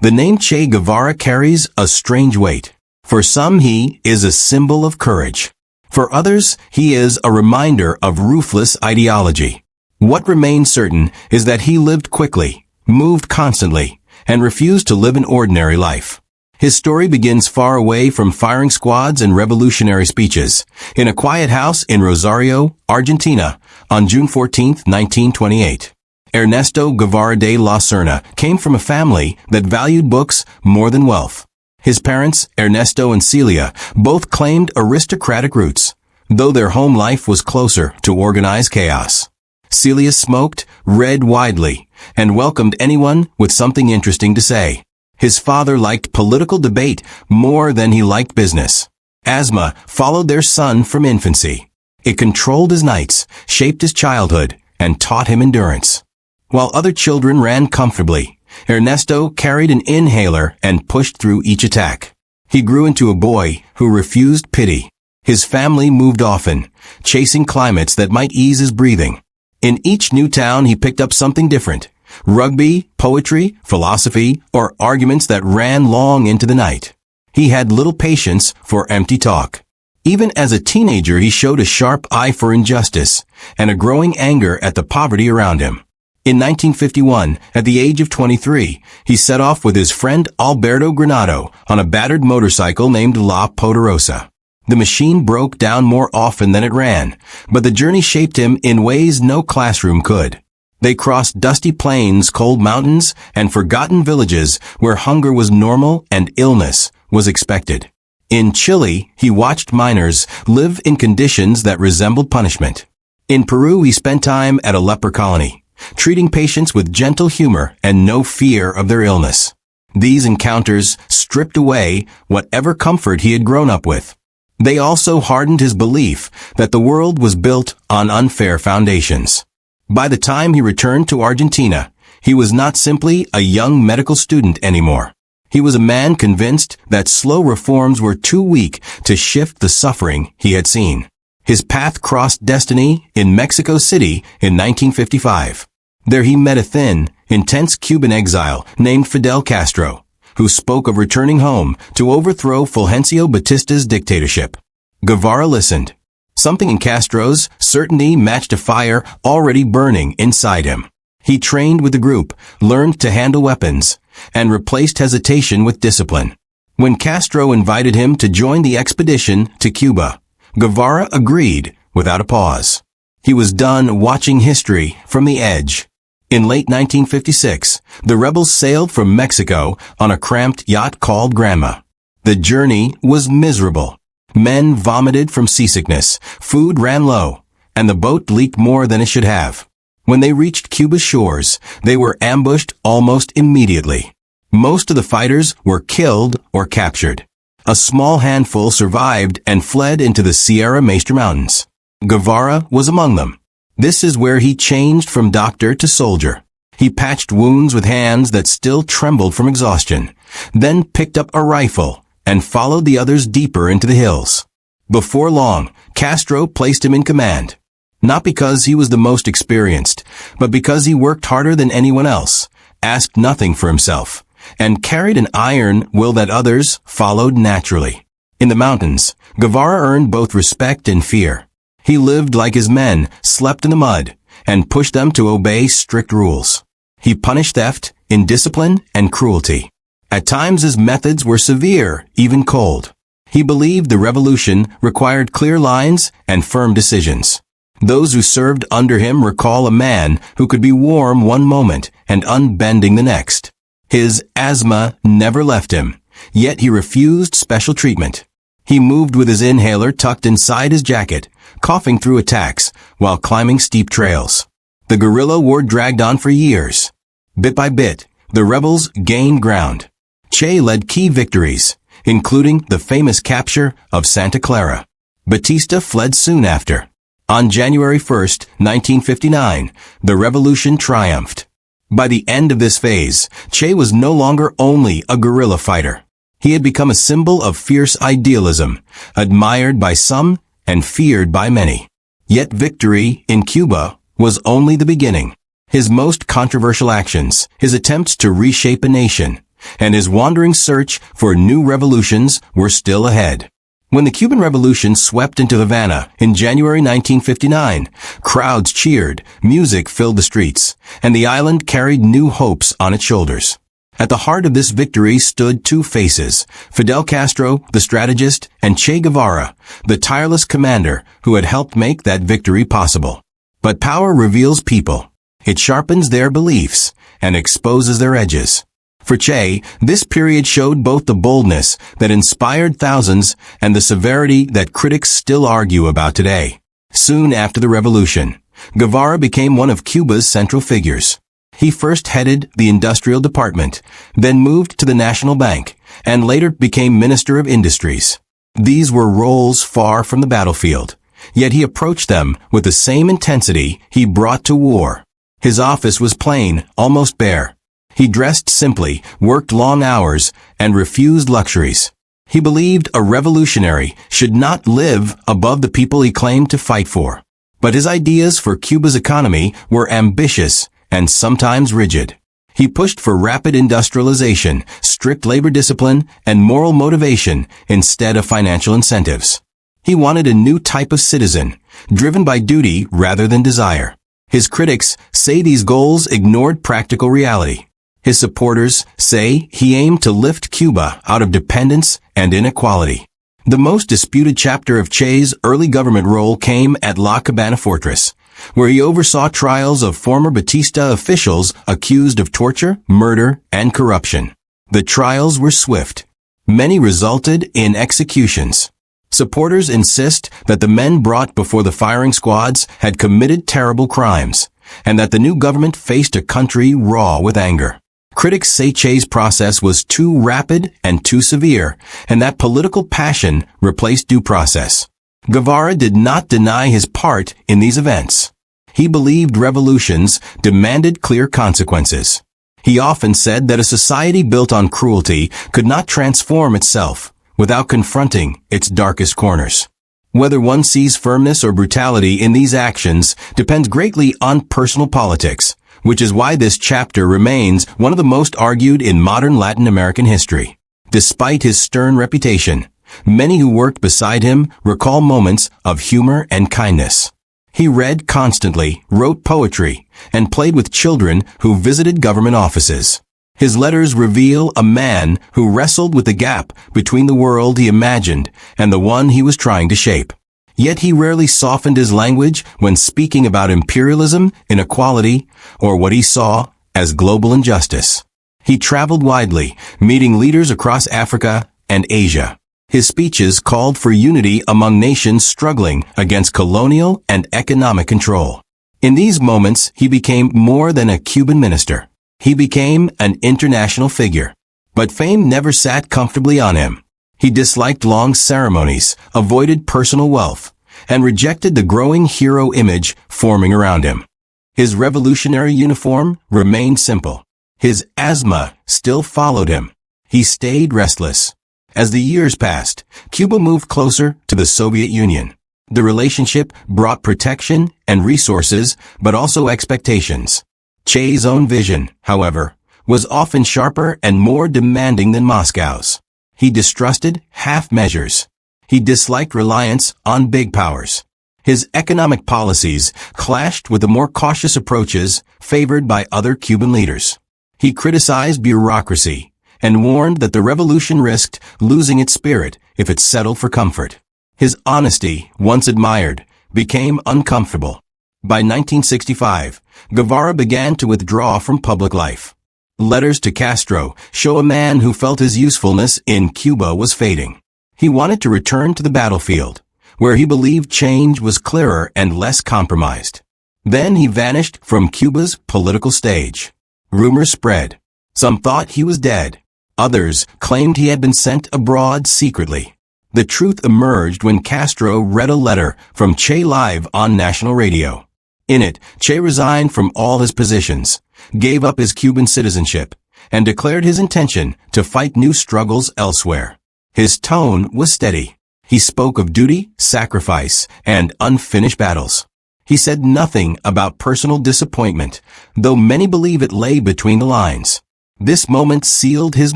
The name Che Guevara carries a strange weight. For some, he is a symbol of courage. For others, he is a reminder of ruthless ideology. What remains certain is that he lived quickly, moved constantly, and refused to live an ordinary life. His story begins far away from firing squads and revolutionary speeches, in a quiet house in Rosario, Argentina, on June 14, 1928. Ernesto Guevara de la Serna came from a family that valued books more than wealth. His parents, Ernesto and Celia, both claimed aristocratic roots, though their home life was closer to organized chaos. Celia smoked, read widely, and welcomed anyone with something interesting to say. His father liked political debate more than he liked business. Asthma followed their son from infancy. It controlled his nights, shaped his childhood, and taught him endurance. While other children ran comfortably, Ernesto carried an inhaler and pushed through each attack. He grew into a boy who refused pity. His family moved often, chasing climates that might ease his breathing. In each new town, he picked up something different: rugby, poetry, philosophy, or arguments that ran long into the night. He had little patience for empty talk. Even as a teenager, he showed a sharp eye for injustice and a growing anger at the poverty around him. In 1951, at the age of 23, he set off with his friend Alberto Granado on a battered motorcycle named La Poderosa. The machine broke down more often than it ran, but the journey shaped him in ways no classroom could. They crossed dusty plains, cold mountains, and forgotten villages where hunger was normal and illness was expected. In Chile, he watched miners live in conditions that resembled punishment. In Peru, he spent time at a leper colony, treating patients with gentle humor and no fear of their illness. These encounters stripped away whatever comfort he had grown up with. They also hardened his belief that the world was built on unfair foundations. By the time he returned to Argentina, he was not simply a young medical student anymore. He was a man convinced that slow reforms were too weak to shift the suffering he had seen. His path crossed destiny in Mexico City in 1955. There he met a thin, intense Cuban exile named Fidel Castro, who spoke of returning home to overthrow Fulgencio Batista's dictatorship. Guevara listened. Something in Castro's certainty matched a fire already burning inside him. He trained with the group, learned to handle weapons, and replaced hesitation with discipline. When Castro invited him to join the expedition to Cuba, Guevara agreed without a pause. He was done watching history from the edge. In late 1956, the rebels sailed from Mexico on a cramped yacht called Granma. The journey was miserable. Men vomited from seasickness, food ran low, and the boat leaked more than it should have. When they reached Cuba's shores, they were ambushed almost immediately. Most of the fighters were killed or captured. A small handful survived and fled into the Sierra Maestre Mountains. Guevara was among them. This is where he changed from doctor to soldier. He patched wounds with hands that still trembled from exhaustion, then picked up a rifle and followed the others deeper into the hills. Before long, Castro placed him in command. Not because he was the most experienced, but because he worked harder than anyone else, asked nothing for himself, and carried an iron will that others followed naturally. In the mountains, Guevara earned both respect and fear. He lived like his men, slept in the mud, and pushed them to obey strict rules. He punished theft, indiscipline, and cruelty. At times his methods were severe, even cold. He believed the revolution required clear lines and firm decisions. Those who served under him recall a man who could be warm one moment and unbending the next. His asthma never left him, yet he refused special treatment. He moved with his inhaler tucked inside his jacket, coughing through attacks while climbing steep trails. The guerrilla war dragged on for years. Bit by bit, the rebels gained ground. Che led key victories, including the famous capture of Santa Clara. Batista fled soon after. On January 1, 1959, the revolution triumphed. By the end of this phase, Che was no longer only a guerrilla fighter. He had become a symbol of fierce idealism, admired by some and feared by many. Yet victory in Cuba was only the beginning. His most controversial actions, his attempts to reshape a nation, and his wandering search for new revolutions were still ahead. When the Cuban Revolution swept into Havana in January 1959, crowds cheered, music filled the streets, and the island carried new hopes on its shoulders. At the heart of this victory stood two faces, Fidel Castro, the strategist, and Che Guevara, the tireless commander who had helped make that victory possible. But power reveals people. It sharpens their beliefs and exposes their edges. For Che, this period showed both the boldness that inspired thousands and the severity that critics still argue about today. Soon after the revolution, Guevara became one of Cuba's central figures. He first headed the industrial department, then moved to the National Bank, and later became Minister of Industries. These were roles far from the battlefield, yet he approached them with the same intensity he brought to war. His office was plain, almost bare. He dressed simply, worked long hours, and refused luxuries. He believed a revolutionary should not live above the people he claimed to fight for. But his ideas for Cuba's economy were ambitious and sometimes rigid. He pushed for rapid industrialization, strict labor discipline, and moral motivation instead of financial incentives. He wanted a new type of citizen, driven by duty rather than desire. His critics say these goals ignored practical reality. His supporters say he aimed to lift Cuba out of dependence and inequality. The most disputed chapter of Che's early government role came at La Habana Fortress, where he oversaw trials of former Batista officials accused of torture, murder, and corruption. The trials were swift. Many resulted in executions. Supporters insist that the men brought before the firing squads had committed terrible crimes, and that the new government faced a country raw with anger. Critics say Che's process was too rapid and too severe, and that political passion replaced due process. Guevara did not deny his part in these events. He believed revolutions demanded clear consequences. He often said that a society built on cruelty could not transform itself without confronting its darkest corners. Whether one sees firmness or brutality in these actions depends greatly on personal politics, which is why this chapter remains one of the most argued in modern Latin American history. Despite his stern reputation, many who worked beside him recall moments of humor and kindness. He read constantly, wrote poetry, and played with children who visited government offices. His letters reveal a man who wrestled with the gap between the world he imagined and the one he was trying to shape. Yet he rarely softened his language when speaking about imperialism, inequality, or what he saw as global injustice. He traveled widely, meeting leaders across Africa and Asia. His speeches called for unity among nations struggling against colonial and economic control. In these moments, he became more than a Cuban minister. He became an international figure. But fame never sat comfortably on him. He disliked long ceremonies, avoided personal wealth, and rejected the growing hero image forming around him. His revolutionary uniform remained simple. His asthma still followed him. He stayed restless. As the years passed, Cuba moved closer to the Soviet Union. The relationship brought protection and resources, but also expectations. Che's own vision, however, was often sharper and more demanding than Moscow's. He distrusted half measures. He disliked reliance on big powers. His economic policies clashed with the more cautious approaches favored by other Cuban leaders. He criticized bureaucracy and warned that the revolution risked losing its spirit if it settled for comfort. His honesty, once admired, became uncomfortable. By 1965, Guevara began to withdraw from public life. Letters to Castro show a man who felt his usefulness in Cuba was fading. He wanted to return to the battlefield, where he believed change was clearer and less compromised. Then he vanished from Cuba's political stage. Rumors spread. Some thought he was dead. Others claimed he had been sent abroad secretly. The truth emerged when Castro read a letter from Che live on national radio. In it, Che resigned from all his positions, gave up his Cuban citizenship, and declared his intention to fight new struggles elsewhere. His tone was steady. He spoke of duty, sacrifice, and unfinished battles. He said nothing about personal disappointment, though many believe it lay between the lines. This moment sealed his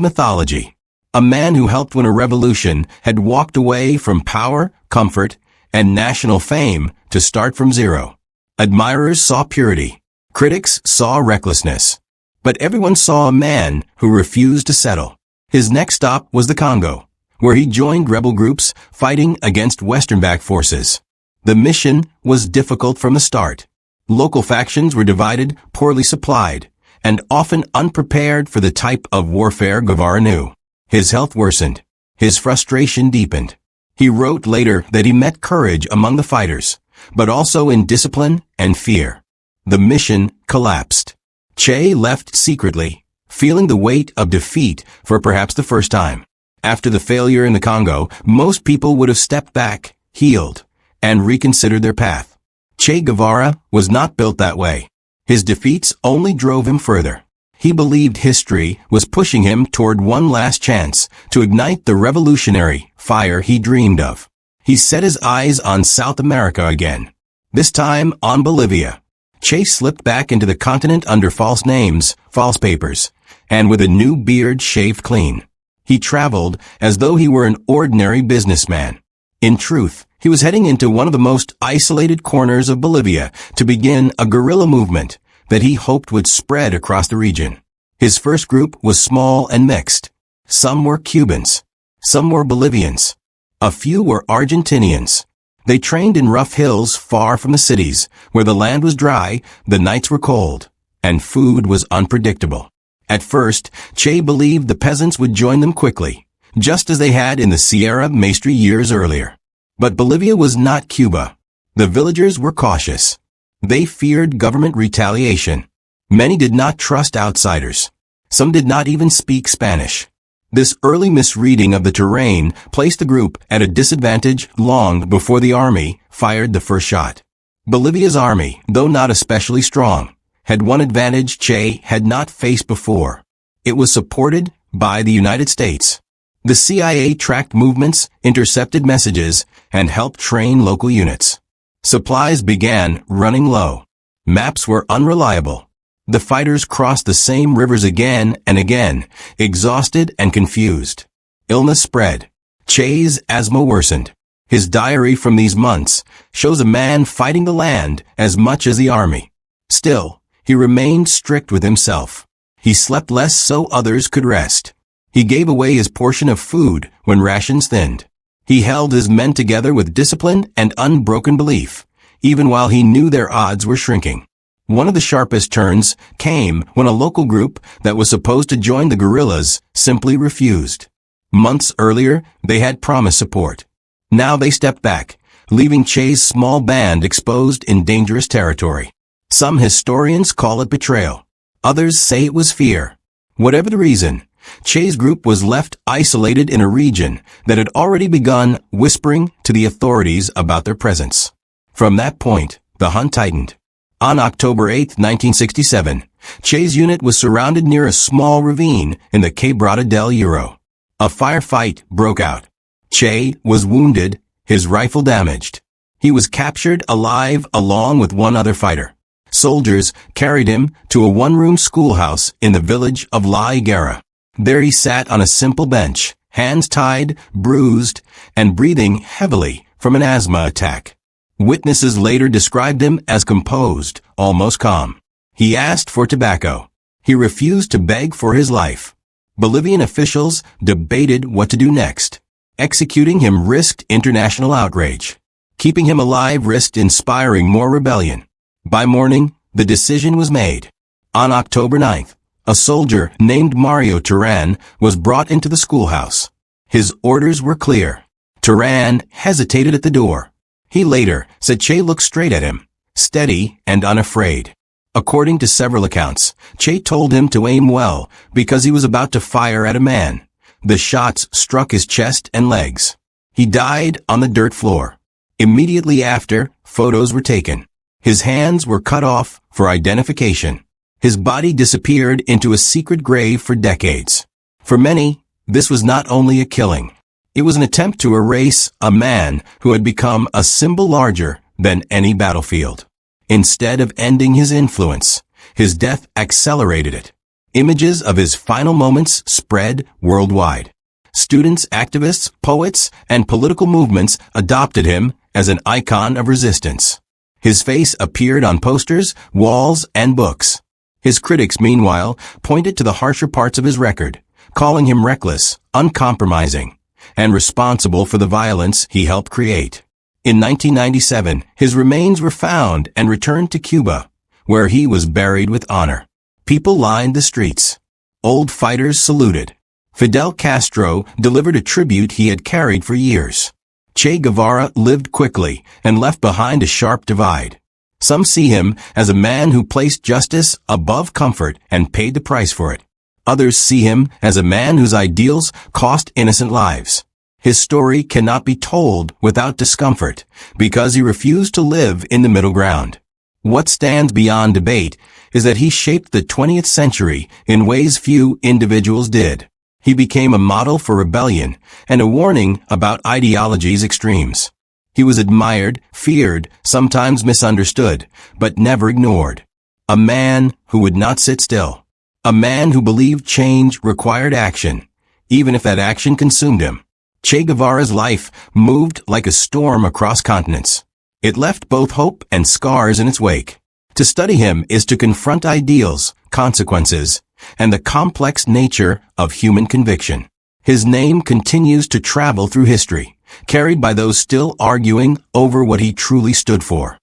mythology. A man who helped win a revolution had walked away from power, comfort, and national fame to start from zero. Admirers saw purity. Critics saw recklessness. But everyone saw a man who refused to settle. His next stop was the Congo, where he joined rebel groups fighting against Western-backed forces. The mission was difficult from the start. Local factions were divided, poorly supplied, and often unprepared for the type of warfare Guevara knew. His health worsened. His frustration deepened. He wrote later that he met courage among the fighters, but also in discipline and fear. The mission collapsed. Che left secretly, feeling the weight of defeat for perhaps the first time. After the failure in the Congo, most people would have stepped back, healed, and reconsidered their path. Che Guevara was not built that way. His defeats only drove him further. He believed history was pushing him toward one last chance to ignite the revolutionary fire he dreamed of. He set his eyes on South America again, this time on Bolivia. Che slipped back into the continent under false names, false papers, and with a new beard shaved clean. He traveled as though he were an ordinary businessman. In truth, he was heading into one of the most isolated corners of Bolivia to begin a guerrilla movement that he hoped would spread across the region. His first group was small and mixed. Some were Cubans. Some were Bolivians. A few were Argentinians. They trained in rough hills far from the cities, where the land was dry, the nights were cold, and food was unpredictable. At first, Che believed the peasants would join them quickly, just as they had in the Sierra Maestre years earlier. But Bolivia was not Cuba. The villagers were cautious. They feared government retaliation. Many did not trust outsiders. Some did not even speak Spanish. This early misreading of the terrain placed the group at a disadvantage long before the army fired the first shot. Bolivia's army, though not especially strong, had one advantage Che had not faced before. It was supported by the United States. The CIA tracked movements, intercepted messages, and helped train local units. Supplies began running low. Maps were unreliable. The fighters crossed the same rivers again and again, exhausted and confused. Illness spread. Che's asthma worsened. His diary from these months shows a man fighting the land as much as the army. Still, he remained strict with himself. He slept less so others could rest. He gave away his portion of food when rations thinned. He held his men together with discipline and unbroken belief, even while he knew their odds were shrinking. One of the sharpest turns came when a local group that was supposed to join the guerrillas simply refused. Months earlier, they had promised support. Now they stepped back, leaving Che's small band exposed in dangerous territory. Some historians call it betrayal. Others say it was fear. Whatever the reason, Che's group was left isolated in a region that had already begun whispering to the authorities about their presence. From that point, the hunt tightened. On October 8, 1967, Che's unit was surrounded near a small ravine in the Quebrada del Euro. A firefight broke out. Che was wounded, his rifle damaged. He was captured alive along with one other fighter. Soldiers carried him to a one-room schoolhouse in the village of La Higuera. There he sat on a simple bench, hands tied, bruised, and breathing heavily from an asthma attack. Witnesses later described him as composed, almost calm. He asked for tobacco. He refused to beg for his life. Bolivian officials debated what to do next. Executing him risked international outrage. Keeping him alive risked inspiring more rebellion. By morning, the decision was made. On October 9th, a soldier named Mario Turan was brought into the schoolhouse. His orders were clear. Turan hesitated at the door. He later said Che looked straight at him, steady and unafraid. According to several accounts, Che told him to aim well because he was about to fire at a man. The shots struck his chest and legs. He died on the dirt floor. Immediately after, photos were taken. His hands were cut off for identification. His body disappeared into a secret grave for decades. For many, this was not only a killing. It was an attempt to erase a man who had become a symbol larger than any battlefield. Instead of ending his influence, his death accelerated it. Images of his final moments spread worldwide. Students, activists, poets, and political movements adopted him as an icon of resistance. His face appeared on posters, walls, and books. His critics, meanwhile, pointed to the harsher parts of his record, calling him reckless, uncompromising, and responsible for the violence he helped create. In 1997, his remains were found and returned to Cuba, where he was buried with honor. People lined the streets. Old fighters saluted. Fidel Castro delivered a tribute he had carried for years. Che Guevara lived quickly and left behind a sharp divide. Some see him as a man who placed justice above comfort and paid the price for it. Others see him as a man whose ideals cost innocent lives. His story cannot be told without discomfort because he refused to live in the middle ground. What stands beyond debate is that he shaped the 20th century in ways few individuals did. He became a model for rebellion and a warning about ideology's extremes. He was admired, feared, sometimes misunderstood, but never ignored. A man who would not sit still. A man who believed change required action, even if that action consumed him. Che Guevara's life moved like a storm across continents. It left both hope and scars in its wake. To study him is to confront ideals, consequences, and the complex nature of human conviction. His name continues to travel through history, carried by those still arguing over what he truly stood for.